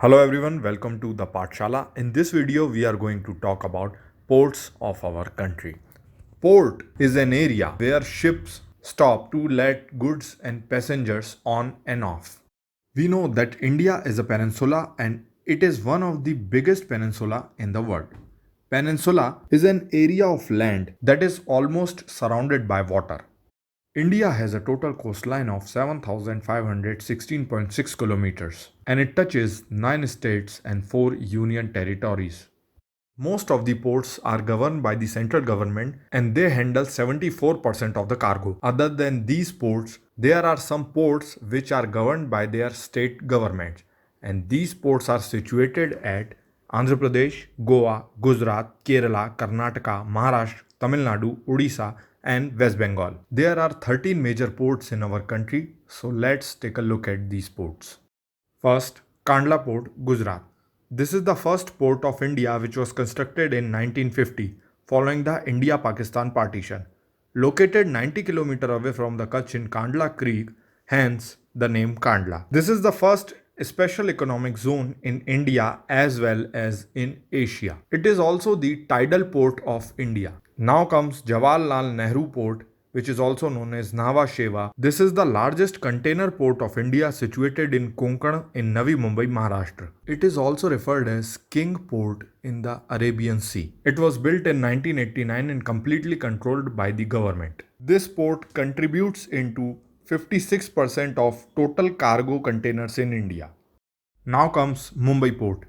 Hello everyone, welcome to the Pathshala. In this video, we are going to talk about ports of our country. Port is an area where ships stop to let goods and passengers on and off. We know that India is a peninsula and it is one of the biggest peninsula in the world. Peninsula is an area of land that is almost surrounded by water. India has a total coastline of 7,516.6 kilometers and it touches 9 states and 4 union territories. Most of the ports are governed by the central government and they handle 74% of the cargo. Other than these ports, there are some ports which are governed by their state governments, and these ports are situated at Andhra Pradesh, Goa, Gujarat, Kerala, Karnataka, Maharashtra, Tamil Nadu, Odisha, and West Bengal. There are 13 major ports in our country, so let's take a look at these ports. First, Kandla Port, Gujarat. This is the first port of India which was constructed in 1950 following the India-Pakistan partition. Located 90 km away from the Kutch in Kandla Creek, hence the name Kandla. This is the first special economic zone in India as well as in Asia. It is also the tidal port of India. Now comes Jawaharlal Nehru Port, which is also known as Nhava Sheva. This is the largest container port of India situated in Konkan in Navi Mumbai, Maharashtra. It is also referred as King Port in the Arabian Sea. It was built in 1989 and completely controlled by the government. This port contributes into 56% of total cargo containers in India. Now comes Mumbai Port.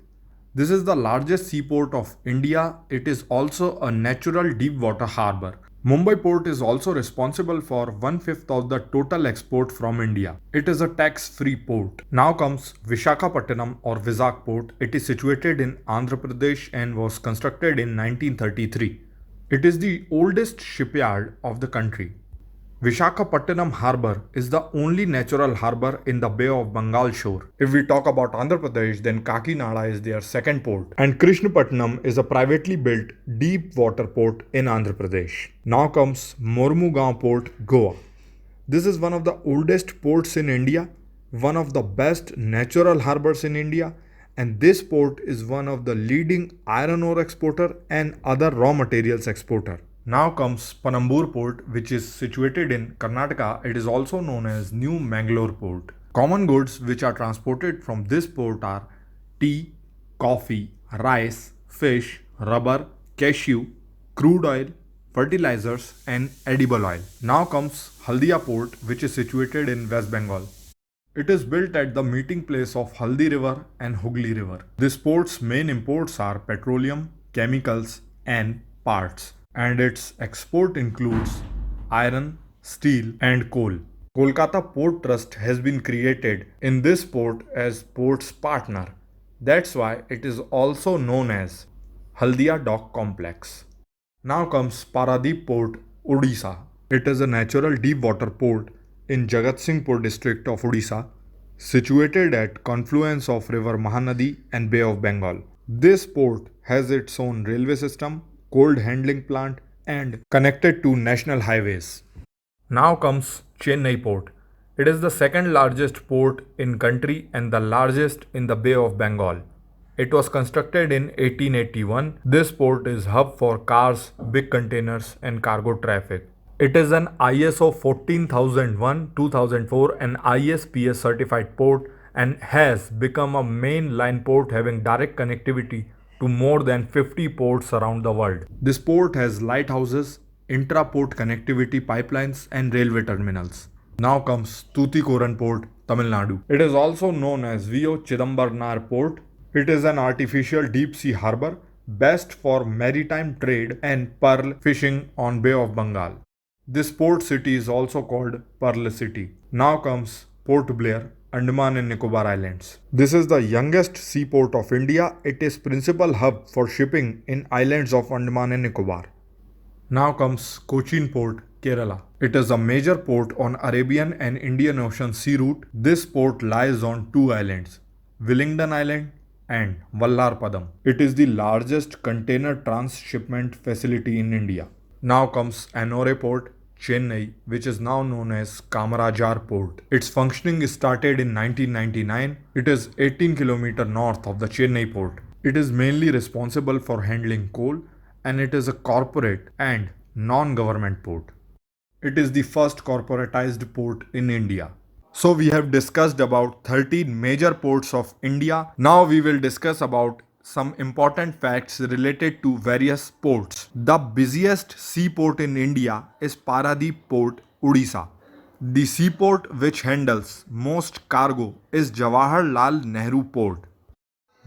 This is the largest seaport of India. It is also a natural deep water harbour. Mumbai port is also responsible for 1/5 of the total export from India. It is a tax-free port. Now comes Visakhapatnam or Vizag port. It is situated in Andhra Pradesh and was constructed in 1933. It is the oldest shipyard of the country. Visakhapatnam harbour is the only natural harbour in the Bay of Bengal shore. If we talk about Andhra Pradesh, then Kakinada is their second port, and Krishnapatnam is a privately built deep water port in Andhra Pradesh. Now comes Mormugaon Port, Goa. This is one of the oldest ports in India, one of the best natural harbours in India, and this port is one of the leading iron ore exporter and other raw materials exporter. Now comes Panambur Port, which is situated in Karnataka. It is also known as New Mangalore Port. Common goods which are transported from this port are tea, coffee, rice, fish, rubber, cashew, crude oil, fertilizers, and edible oil. Now comes Haldia Port, which is situated in West Bengal. It is built at the meeting place of Haldi River and Hooghly River. This port's main imports are petroleum, chemicals, and parts, and its export includes iron, steel, and coal. Kolkata Port Trust has been created in this port as port's partner. That's why it is also known as Haldia Dock Complex. Now comes Paradip Port, Odisha. It is a natural deep water port in Jagatsinghpur district of Odisha, situated at confluence of river Mahanadi and Bay of Bengal. This port has its own railway system, cold handling plant, and connected to national highways. Now comes Chennai Port. It is the second largest port in country and the largest in the Bay of Bengal. It was constructed in 1881. This port is hub for cars, big containers, and cargo traffic. It is an ISO 14001-2004 and ISPS certified port and has become a main line port having direct connectivity to more than 50 ports around the world. This port has lighthouses, intra-port connectivity pipelines, and railway terminals. Now comes Tuticorin Port, Tamil Nadu. It is also known as VO Chidambarnar Port. It is an artificial deep sea harbour best for maritime trade and pearl fishing on Bay of Bengal. This port city is also called Pearl City. Now comes Port Blair, Andaman and Nicobar Islands. This is the youngest seaport of India. It is principal hub for shipping in islands of Andaman and Nicobar. Now comes Cochin Port, Kerala. It is a major port on Arabian and Indian Ocean sea route. This port lies on two islands, Willingdon Island and Vallarpadam. It is the largest container transshipment facility in India. Now comes Ennore Port, Chennai, which is now known as Kamarajar Port. Its functioning started in 1999. It is 18 km north of the Chennai port. It is mainly responsible for handling coal and it is a corporate and non-government port. It is the first corporatized port in India. So we have discussed about 13 major ports of India. Now we will discuss about some important facts related to various ports. The busiest seaport in India is Paradip Port, Odisha. The seaport which handles most cargo is Jawaharlal Nehru Port.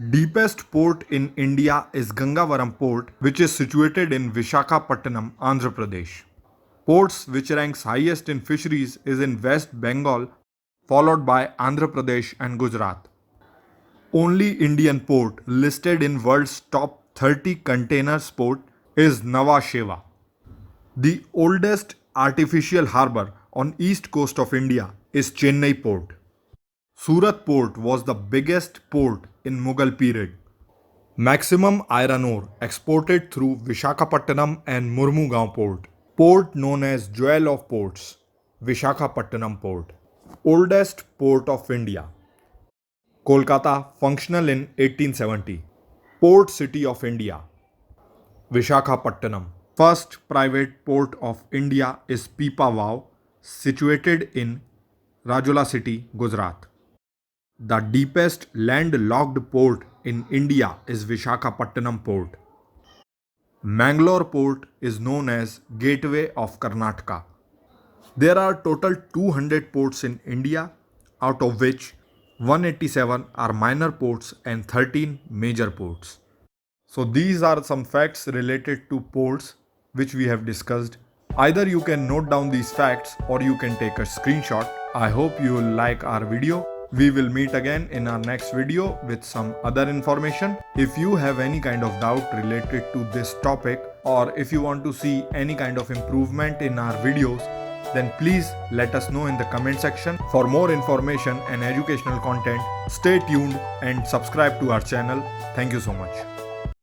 Deepest port in India is Gangavaram Port, which is situated in Visakhapatnam, Andhra Pradesh. Ports which ranks highest in fisheries is in West Bengal, followed by Andhra Pradesh and Gujarat. Only Indian port listed in world's top 30 containers port is Nhava Sheva. The oldest artificial harbour on east coast of India is Chennai port. Surat port was the biggest port in Mughal period. Maximum iron ore exported through Visakhapatnam and Murmugaon port. Port known as Jewel of Ports, Visakhapatnam port. Oldest port of India. Kolkata, functional in 1870. Port city of India. Visakhapatnam. First private port of India is Pipavav, situated in Rajula city, Gujarat. The deepest landlocked port in India is Visakhapatnam port. Mangalore port is known as Gateway of Karnataka. There are total 200 ports in India, out of which 187 are minor ports and 13 major ports. So these are some facts related to ports which we have discussed. Either you can note down these facts or you can take a screenshot. I hope you will like our video. We will meet again in our next video with some other information. If you have any kind of doubt related to this topic or if you want to see any kind of improvement in our videos, then please let us know in the comment section. For more information and educational content, stay tuned and subscribe to our channel. Thank you so much.